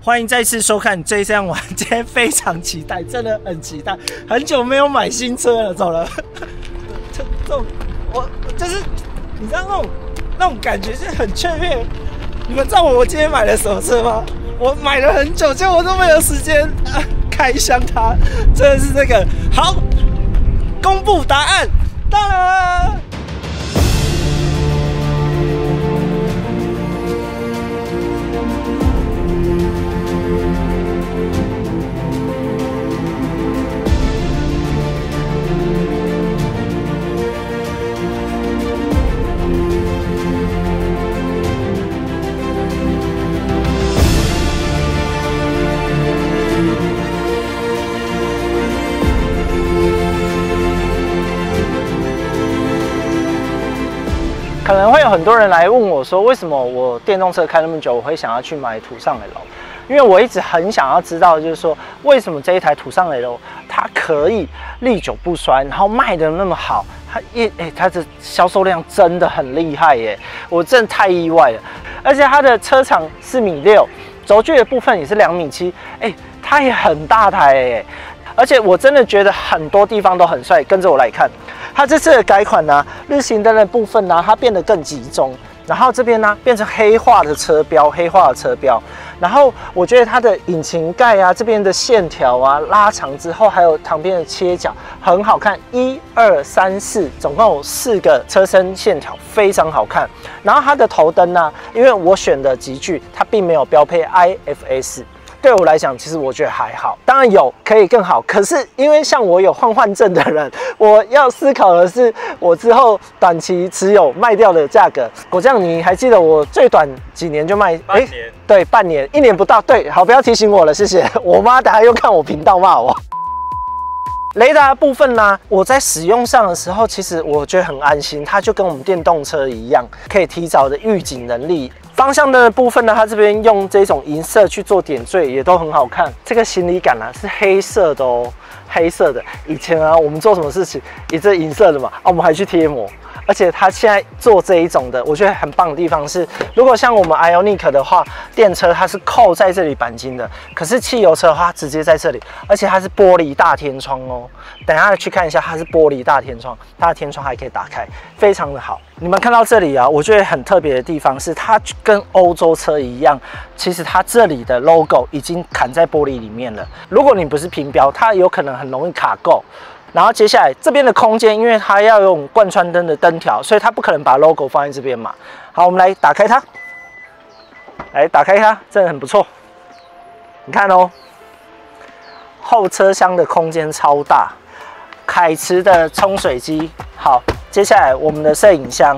欢迎再次收看这样玩，今天非常期待，真的很期待，很久没有买新车了，走了。这种我就是你知道那种感觉是很雀跃。你们知道我今天买了什么车吗？我买了很久，结果我都没有时间开箱它，真的是这个。好，公布答案，到了。可能会有很多人来问我说，为什么我电动车开那么久，我会想要去买途尚 L？ 因为我一直很想要知道，就是说为什么这一台途尚 L 它可以历久不衰，然后卖的那么好，它的销售量真的很厉害耶！我真的太意外了。而且它的车长4.6米，轴距的部分也是2.7米，它也很大台耶。而且我真的觉得很多地方都很帅，跟着我来看。它这次的改款呢，日行灯的部分呢，它变得更集中，然后这边呢变成黑化的车标，然后我觉得它的引擎盖啊，这边的线条啊拉长之后，还有旁边的切角很好看，1、2、3、4，总共有4个车身线条，非常好看。然后它的头灯呢，因为我选的极具，它并没有标配 IFS。对我来讲，其实我觉得还好，当然有可以更好。可是因为像我有换证的人，我要思考的是我之后短期持有卖掉的价格。果酱，你还记得我最短几年就卖？半年。对，半年，1年不到。对，好，不要提醒我了，谢谢。我妈等下又看我频道骂我。雷达的部分呢，我在使用上的时候，其实我觉得很安心，它就跟我们电动车一样，可以提早的预警能力。方向灯的部分呢，它这边用这种银色去做点缀，也都很好看。这个行李杆呢是黑色的哦，黑色的。以前啊，我们做什么事情也是银色的嘛，我们还去贴膜。而且它现在做这一种的，我觉得很棒的地方是，如果像我们 Ioniq 的话，电车它是扣在这里钣金的，可是汽油车的话直接在这里，而且它是玻璃大天窗哦。等一下去看一下，它是玻璃大天窗，它的天窗还可以打开，非常的好。你们看到这里啊，我觉得很特别的地方是，它跟欧洲车一样，其实它这里的 logo 已经砍在玻璃里面了。如果你不是平标，它有可能很容易卡垢。然后接下来这边的空间，因为它要用贯穿灯的灯条，所以它不可能把 logo 放在这边嘛。好，我们来打开它，真的很不错。你看哦，后车厢的空间超大，凯驰的冲水机。好，接下来我们的摄影箱、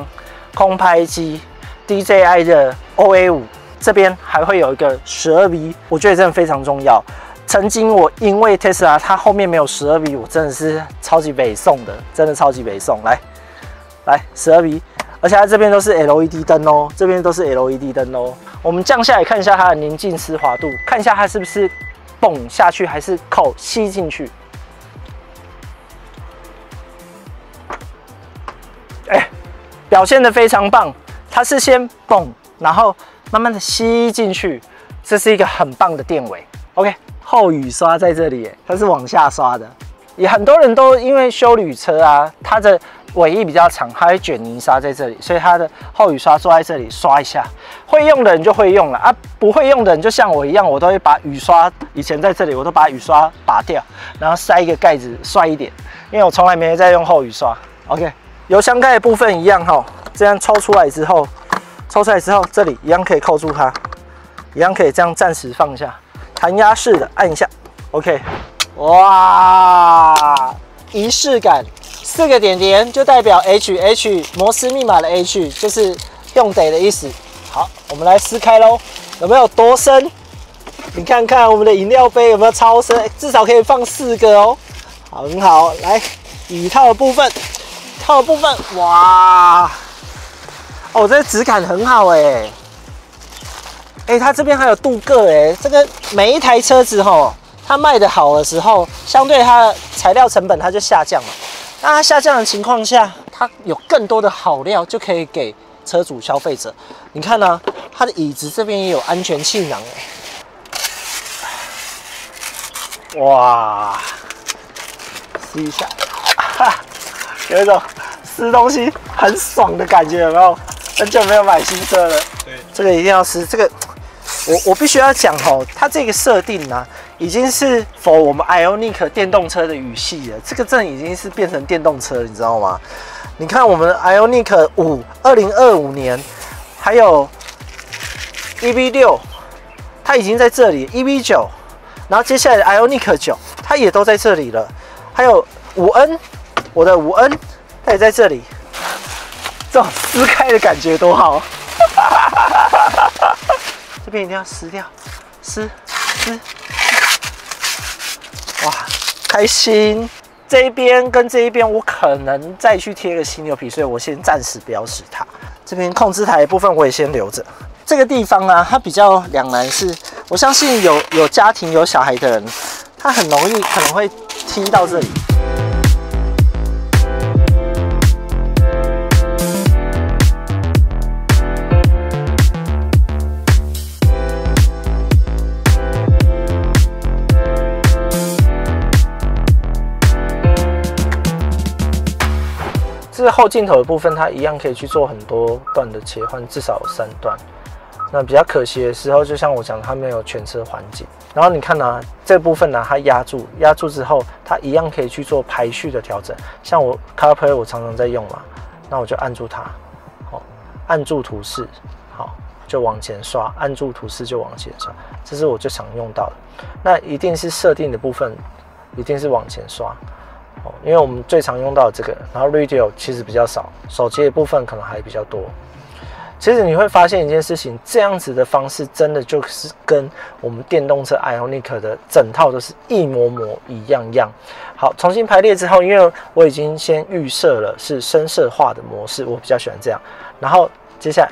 空拍机、DJI 的 OA5，这边还会有一个12V，我觉得真的非常重要。曾经我因为 Tesla 它后面没有12V，我真的是超级北宋的，真的超级北宋。来12V，而且它这边都是 LED 灯哦，这边都是 LED 灯哦。我们降下来看一下它的宁静丝滑度，看一下它是不是蹦下去还是扣吸进去。表现得非常棒，它是先蹦，然后慢慢的吸进去，这是一个很棒的电尾。OK。后雨刷在这里，它是往下刷的。也很多人都因为休旅车啊，它的尾翼比较长，它会卷泥沙在这里，所以它的后雨刷坐在这里刷一下。会用的人就会用了啊，不会用的人就像我一样，我都会把雨刷以前在这里，我都把雨刷拔掉，然后塞一个盖子帅一点，因为我从来没在用后雨刷。OK， 油箱盖的部分一样哈，这样抽出来之后，这里一样可以扣住它，一样可以这样暂时放下。弹压式的，按一下 ，OK， 哇，仪式感，4个点点就代表 H 摩斯密码的 H 就是用得的意思。好，我们来撕开喽，有没有多深？你看看我们的饮料杯有没有超深，至少可以放4个哦。好，很好，来椅套的部分，哇，哦，这个质感很好哎。它这边还有镀铬这个每一台车子它卖得好的时候，相对它的材料成本它就下降了。那它下降的情况下，它有更多的好料就可以给车主消费者。你看它的椅子这边也有安全气囊哇，试一下，有一种撕东西很爽的感觉，有没有？很久没有买新车了，对，这个一定要撕。这个我必须要讲哦，它这个设定呢、已经是 for 我们 Ioniq 电动车的语系了。这个真的已经是变成电动车，你知道吗？你看我们 Ioniq 5 2025年，还有 EV6， 它已经在这里 ，EV9， 然后接下来的 Ioniq 9，它也都在这里了。还有5N， 我的5N， 它也在这里。这种撕开的感觉多好！这边一定要撕掉，撕。哇，开心！这一边跟这一边，我可能再去贴个犀牛皮，所以我先暂时不要使它。这边控制台的部分我也先留着。这个地方啊，它比较两难是，我相信有家庭有小孩的人，他很容易可能会踢到这里。这后镜头的部分，它一样可以去做很多段的切换，至少有3段。那比较可惜的时候，就像我讲，它没有全车环景。然后你看呢、这部分呢、它压住之后，它一样可以去做排序的调整。像我 CarPlay 我常常在用嘛，那我就按住它，好，按住图示，好，就往前刷，按住图示就往前刷，这是我最常用到的。那一定是设定的部分，一定是往前刷。因为我们最常用到的这个，然后 Radio 其实比较少，手机的部分可能还比较多。其实你会发现一件事情，这样子的方式真的就是跟我们电动车 Ioniq 的整套都是一模一样。好，重新排列之后，因为我已经先预设了是深色化的模式，我比较喜欢这样。然后接下来，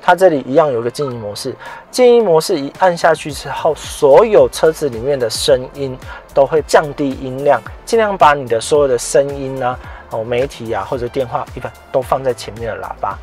它这里一样有一个静音模式，静音模式一按下去之后，所有车子里面的声音都会降低音量，尽量把你的所有的声音啊、媒体啊或者电话一般都放在前面的喇叭。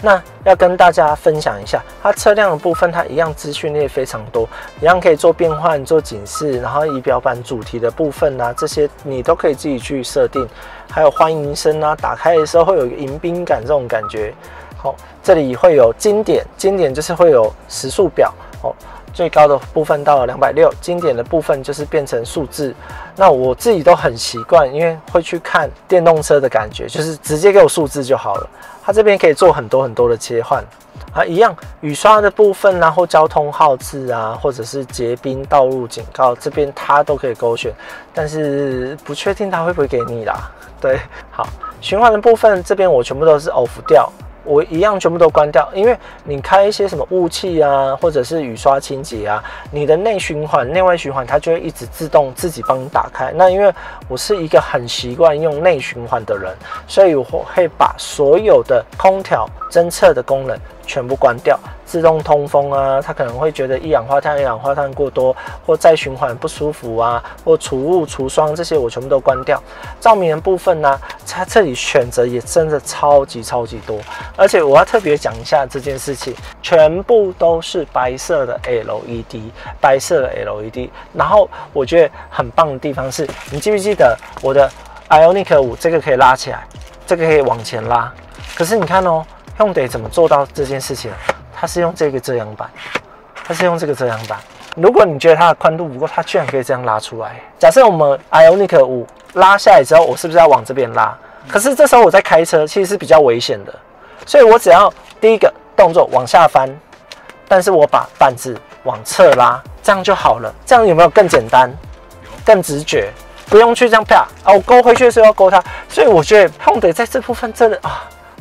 那要跟大家分享一下，它车辆的部分，它一样资讯列非常多，一样可以做变换、做警示，然后仪表板主题的部分啊，这些你都可以自己去设定。还有欢迎声啊，打开的时候会有一个迎宾感这种感觉。好，这里会有经典就是会有时速表哦，最高的部分到了260，经典的部分就是变成数字。那我自己都很习惯，因为会去看电动车的感觉，就是直接给我数字就好了。它这边可以做很多的切换啊，一样雨刷的部分啊，或交通号志啊，或者是结冰、道路警告，这边它都可以勾选，但是不确定它会不会给你啦。对，好，循环的部分这边我全部都是 off 掉。我一样全部都关掉，因为你开一些什么雾气啊，或者是雨刷清洁啊，你的内循环、内外循环它就会一直自动自己帮你打开。那因为我是一个很习惯用内循环的人，所以我会把所有的空调侦测的功能全部关掉。自动通风啊，它可能会觉得一氧化碳过多，或再循环不舒服啊，或除雾除霜这些我全部都关掉。照明的部分呢、它这里选择也真的超级多，而且我要特别讲一下这件事情，全部都是白色的 LED， 然后我觉得很棒的地方是，你记不记得我的 Ioniq 5这个可以拉起来，这个可以往前拉，可是你看哦，Hyundai 怎么做到这件事情？它是用这个遮阳板，如果你觉得它的宽度不够，它居然可以这样拉出来。假设我们 Ioniq 5拉下来之后，我是不是要往这边拉？可是这时候我在开车，其实是比较危险的，所以我只要第一个动作往下翻，但是我把板子往侧拉，这样就好了。这样有没有更简单、更直觉？不用去这样啪我勾回去的时候要勾它。所以我觉得 Hyundai 在这部分真的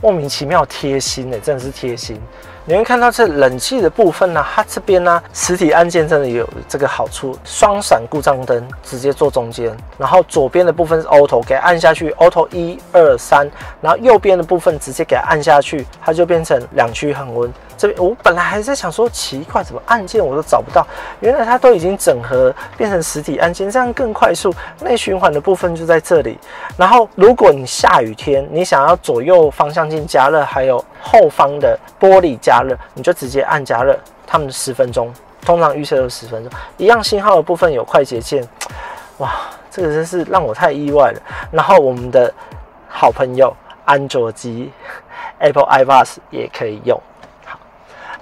莫名其妙贴心真的是贴心。你会看到这冷气的部分呢、它这边呢、实体按键真的有这个好处，双闪故障灯直接坐中间，然后左边的部分是 Auto， 给它按下去 Auto 1、2、3，然后右边的部分直接给它按下去，它就变成2区恒温。这边我本来还在想说奇怪，怎么按键我都找不到，原来它都已经整合变成实体按键，这样更快速。内循环的部分就在这里，然后如果你下雨天，你想要左右方向镜加热，还有后方的玻璃加热，你就直接按加热，他们10分钟，通常预测都10分钟。一样信号的部分有快捷键，哇，这个真是让我太意外了。然后我们的好朋友安卓机 Apple iPad 也可以用。好，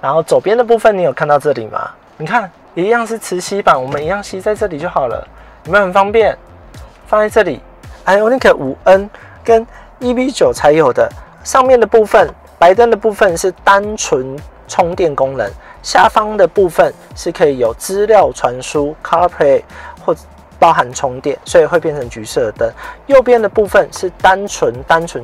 然后左边的部分你有看到这里吗？你看，一样是磁吸板，我们一样吸在这里就好了，有没有很方便？放在这里 ，Ioniq 5N 跟 EV9 才有的。上面的部分，白灯的部分是单纯充电功能，下方的部分是可以有资料传输、CarPlay 或者包含充电，所以会变成橘色的灯。右边的部分是单纯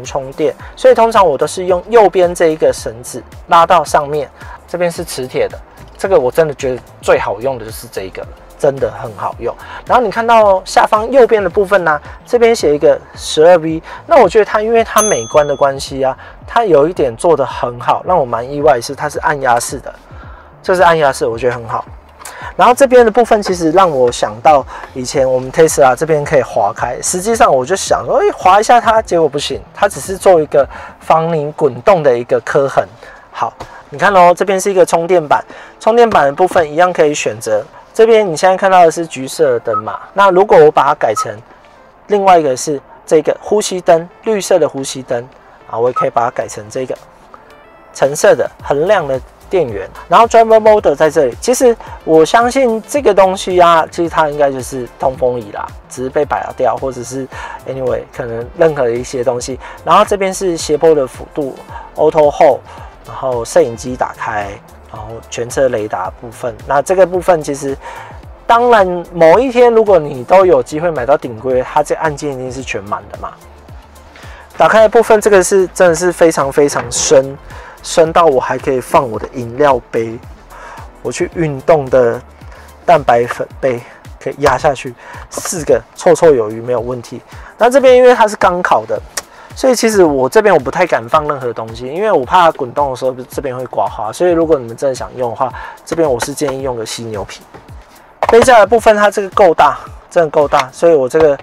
充电，所以通常我都是用右边这一个绳子拉到上面，这边是磁铁的。这个我真的觉得最好用的就是这一个了。真的很好用。然后你看到下方右边的部分呢，这边写一个12V， 那我觉得它因为它美观的关系啊，它有一点做得很好，让我蛮意外的是它是按压式的，这是按压式，我觉得很好。然后这边的部分其实让我想到以前我们 Tesla 这边可以滑开，实际上我就想说，滑一下它，结果不行，它只是做一个防你滚动的一个刻痕。好，你看哦，这边是一个充电板，充电板的部分一样可以选择。这边你现在看到的是橘色的灯嘛？那如果我把它改成另外一个是这个呼吸灯，绿色的呼吸灯啊，我也可以把它改成这个橙色的很亮的电源。然后 Driver Mode 在这里，其实我相信这个东西啊，其实它应该就是通风仪啦，只是被拔掉，或者是 anyway 可能任何一些东西。然后这边是斜坡的辅助 Auto Hold， 然后摄影机打开。然后全车雷达部分，那这个部分其实，当然某一天如果你都有机会买到顶规，它这按键一定是全满的嘛。打开的部分，这个是真的是非常深到我还可以放我的饮料杯，我去运动的蛋白粉杯可以压下去，4个绰绰有余没有问题。那这边因为它是钢烤的。所以其实我这边我不太敢放任何东西，因为我怕它滚动的时候这边会刮花。所以如果你们真的想用的话，这边我是建议用个犀牛皮。杯架的部分它这个够大，真的够大，所以我这个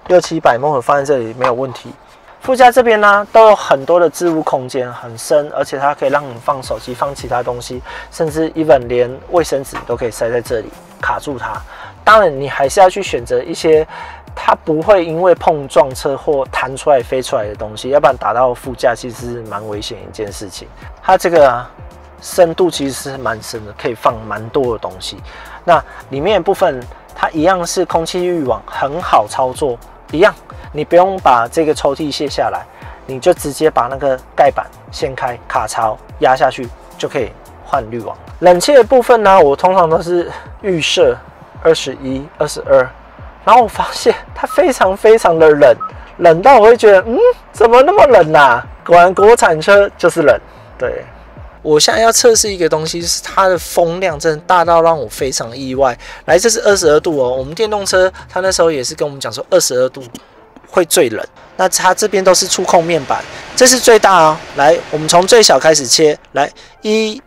600-700 ml 放在这里没有问题。副驾这边呢都有很多的置物空间，很深，而且它可以让你放手机、放其他东西，甚至 even 连卫生纸都可以塞在这里卡住它。当然你还是要去选择一些。它不会因为碰撞车祸弹出来飞出来的东西，要不然打到副驾其实是蛮危险的一件事情。它这个深度其实是蛮深的，可以放蛮多的东西。那里面的部分它一样是空气滤网，很好操作，一样你不用把这个抽屉卸下来，你就直接把那个盖板掀开，卡槽压下去就可以换滤网。冷气的部分呢，我通常都是预设21、22。然后我发现它非常的冷，冷到我会觉得，怎么那么冷啊？果然国产车就是冷。对，我现在要测试一个东西，就是它的风量真的大到让我非常意外。来，这是22度哦，我们电动车它那时候也是跟我们讲说22度会最冷。那它这边都是触控面板，这是最大哦。来，我们从最小开始切，来1、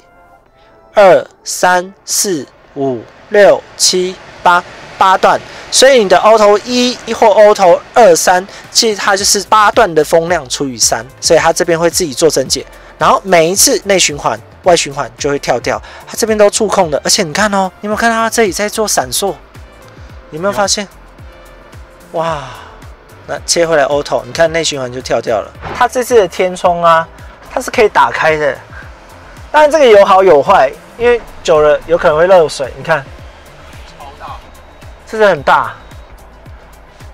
2、3、4、5、6、7、8段。所以你的 Auto 1或 Auto 2、3，其实它就是8段的风量除以3，所以它这边会自己做增减，然后每一次内循环、外循环就会跳掉，它这边都触控的，而且你看哦，你有没有看到它这里在做闪烁？有没有发现？哇！那切回来 Auto， 你看内循环就跳掉了。它这次的天窗啊，它是可以打开的，当然这个有好有坏，因为久了有可能会漏水，你看。真的很大，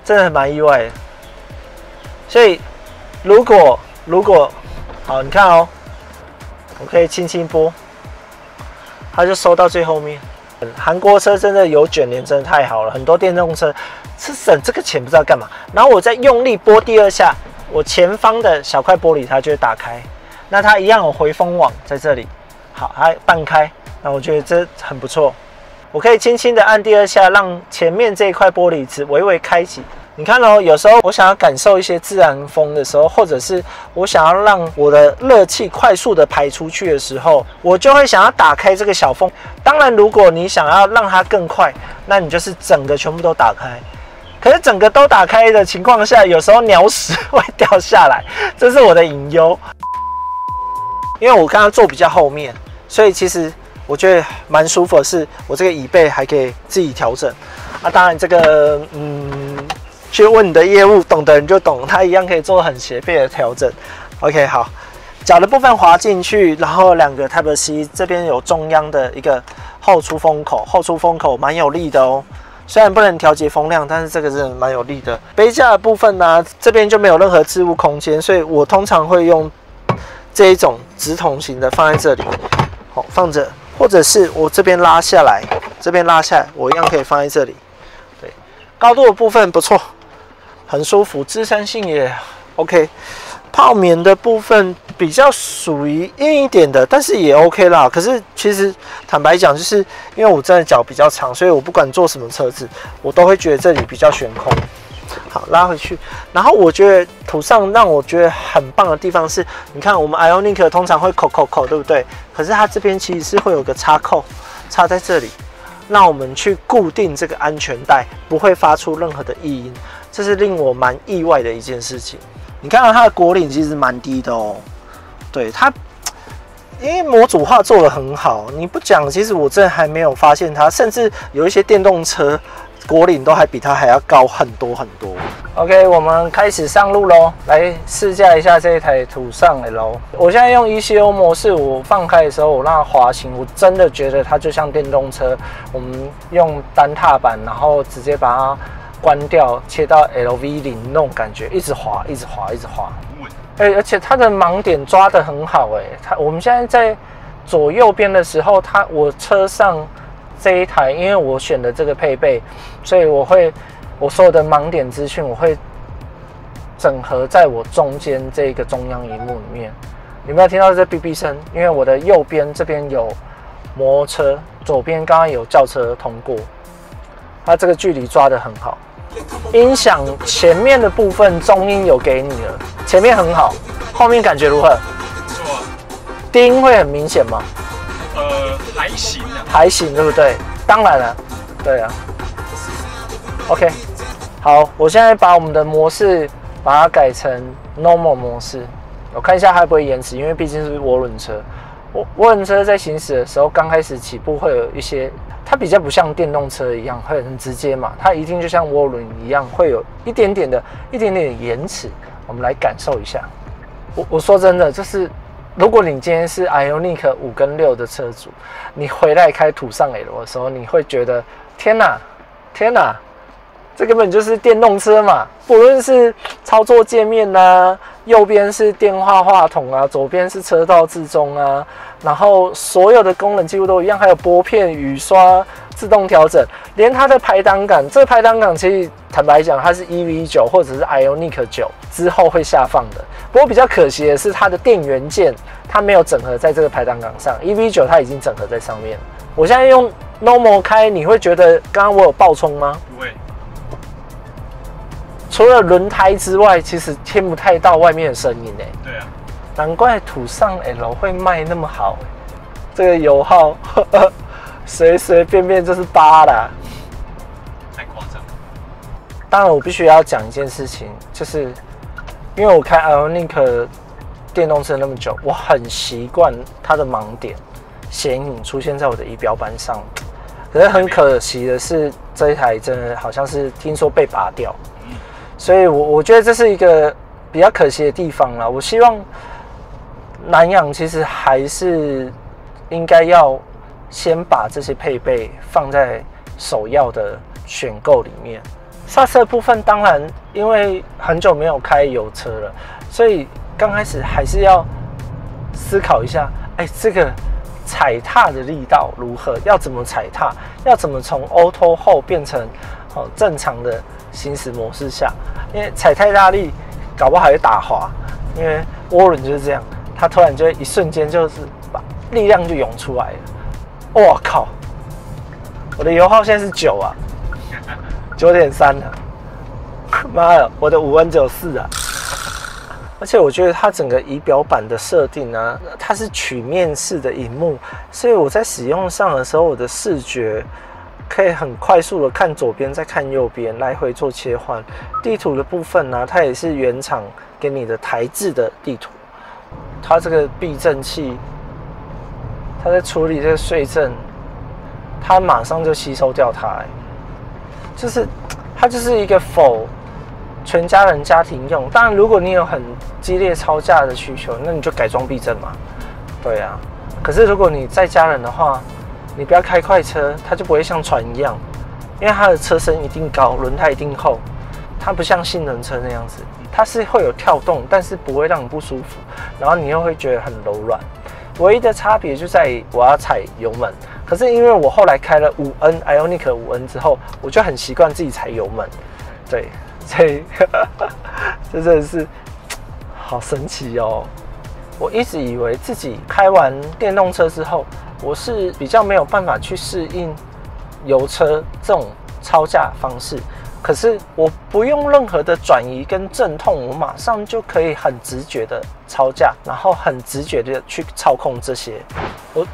真的很蛮意外的。所以，如果好，你看哦，我可以轻轻拨，它就收到最后面。韩国车真的有卷帘，真的太好了，很多电动车是省这个钱不知道干嘛。然后我再用力拨第2下，我前方的小块玻璃它就会打开，那它一样有回风网在这里，好，它半开，那我觉得这很不错。我可以轻轻的按第2下，让前面这一块玻璃只微微开启。你看哦，有时候我想要感受一些自然风的时候，或者是我想要让我的热气快速的排出去的时候，我就会想要打开这个小缝。当然，如果你想要让它更快，那你就是整个全部都打开。可是整个都打开的情况下，有时候鸟屎会掉下来，这是我的隐忧。因为我刚刚坐比较后面，所以其实我觉得蛮舒服的是，我这个椅背还可以自己调整。啊，当然这个去问你的业务，懂的人就懂，它一样可以做很斜背的调整。OK， 好，脚的部分滑进去，然后2个 Type C， 这边有中央的一个后出风口，后出风口蛮有力的哦。虽然不能调节风量，但是这个真的蛮有力的。杯架的部分呢，这边就没有任何置物空间，所以我通常会用这一种直筒型的放在这里，好放着，或者是我这边拉下来，我一样可以放在这里。对，高度的部分不错，很舒服，支撑性也 OK。泡棉的部分比较属于硬一点的，但是也 OK 啦。可是其实坦白讲，就是因为我真的脚比较长，所以我不管坐什么车子，我都会觉得这里比较悬空。好，拉回去。然后我觉得途尚让我觉得很棒的地方是，你看我们 Ioniq 通常会扣，对不对？可是它这边其实是会有个插扣，插在这里，让我们去固定这个安全带，不会发出任何的异音。这是令我蛮意外的一件事情。你看到它的果岭其实蛮低的哦，对它，因为模组化做得很好，你不讲，其实我真的还没有发现它，甚至有一些电动车果岭都还比它还要高很多很多。OK， 我们开始上路喽，来试驾一下这一台途尚 L。我现在用 ECO 模式，我放开的时候，我让它滑行，我真的觉得它就像电动车，我们用单踏板，然后直接把它关掉，切到 LV0那种感觉，一直滑。而且它的盲点抓得很好，我们现在在左右边的时候，我车上这一台，因为我选的这个配备，所以我所有的盲点资讯我会整合在我中间这个中央萤幕里面。有没有听到这哔哔声？因为我的右边这边有摩托车，左边刚刚有轿车通过，它这个距离抓得很好。音响前面的部分中音有给你了，前面很好，后面感觉如何？不错啊。低音会很明显吗？还行啊。还行，对不对？当然了，对啊。OK， 好，我现在把我们的模式把它改成 Normal 模式，我看一下它会不会延迟，因为毕竟是涡轮车。涡轮车在行驶的时候，刚开始起步会有一些。它比较不像电动车一样会很直接嘛，它一定就像涡轮一样会有一点点的延迟。我们来感受一下。我说真的，就是如果你今天是 Ioniq 5跟6的车主，你回来开途尚 L 的时候，你会觉得天哪，这根本就是电动车嘛！不论是操作界面啊，右边是电话话筒啊，左边是车道置中啊，然后所有的功能几乎都一样，还有拨片、雨刷、自动调整，连它的排挡杆，这个排挡杆其实坦白讲，它是 EV9 或者是 Ioniq 9之后会下放的。不过比较可惜的是，它的电源键它没有整合在这个排挡杆上 ，EV9 它已经整合在上面。我现在用 Normal 开，你会觉得刚刚我有爆冲吗？不会。除了轮胎之外，其实听不太到外面的声音。对啊，难怪途尚 L 会卖那么好。这个油耗随随便便就是8啦，太夸张。当然，我必须要讲一件事情，就是因为我开 Ioniq 电动车那么久，我很习惯它的盲点显影出现在我的仪表板上。可是很可惜的是，这一台真的好像是听说被拔掉。所以我觉得这是一个比较可惜的地方啦。我希望南洋其实还是应该要先把这些配备放在首要的选购里面。刹车部分当然因为很久没有开油车了，所以刚开始还是要思考一下，这个踩踏的力道如何？要怎么踩踏？要怎么从 Auto 后变成正常的行驶模式下？因为踩太大力，搞不好还会打滑。因为涡轮就是这样，它突然就会一瞬间就是把力量就涌出来了。我靠！我的油耗现在是9啊，9.3了。妈的，我的5温只有4啊！而且我觉得它整个仪表板的设定啊，它是曲面式的萤幕，所以我在使用上的时候，我的视觉可以很快速的看左边，再看右边，来回做切换。地图的部分呢，它也是原厂给你的台制的地图。它这个避震器，它在处理这个碎震，它马上就吸收掉它。就是它就是一个否全家人家庭用。当然，如果你有很激烈超价的需求，那你就改装避震嘛。对啊，可是如果你载家人的话，你不要开快车，它就不会像船一样，因为它的车身一定高，轮胎一定厚，它不像性能车那样子，它是会有跳动，但是不会让你不舒服，然后你又会觉得很柔软。唯一的差别就在于我要踩油门，可是因为我后来开了5N Ioniq 5N 之后，我就很习惯自己踩油门，对，所以这真的是好神奇哦。我一直以为自己开完电动车之后，我是比较没有办法去适应油车这种超价方式，可是我不用任何的转移跟阵痛，我马上就可以很直觉的超价，然后很直觉的去操控这些。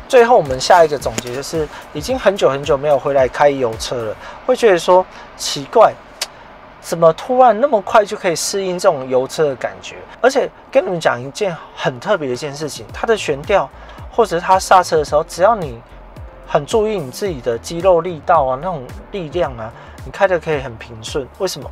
最后我们下一个总结就是，已经很久很久没有回来开油车了，会觉得说奇怪，怎么突然那么快就可以适应这种油车的感觉？而且跟你们讲一件很特别的一件事情，它的悬吊或者是它刹车的时候，只要你很注意你自己的肌肉力道啊，那种力量啊，你开的可以很平顺。为什么？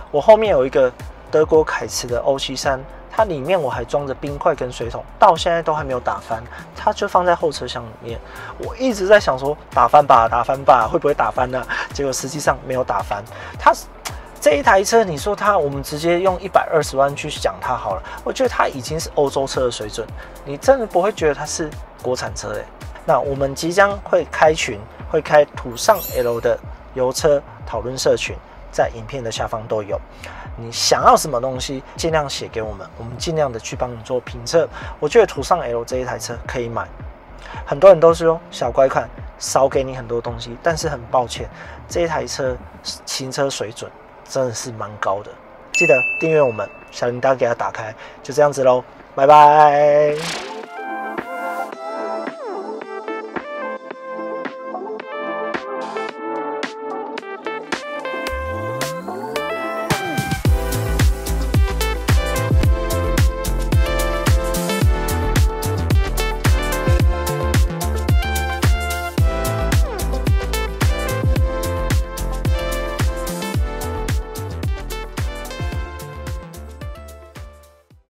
我后面有一个德国凯驰的欧73，它里面我还装着冰块跟水桶，到现在都还没有打翻，它就放在后车厢里面。我一直在想说打翻吧，打翻吧，会不会打翻呢？结果实际上没有打翻。它这一台车，你说我们直接用120万去讲它好了，我觉得它已经是欧洲车的水准，你真的不会觉得它是国产车欸。那我们即将会开群，会开途尚 L 的油车讨论社群，在影片的下方都有。你想要什么东西，尽量写给我们，我们尽量的去帮你做评测。我觉得途尚 L 这一台车可以买，很多人都说小乖款少给你很多东西，但是很抱歉，这一台车行车水准真的是蛮高的。记得订阅我们，小铃铛给它打开，就这样子咯，拜拜。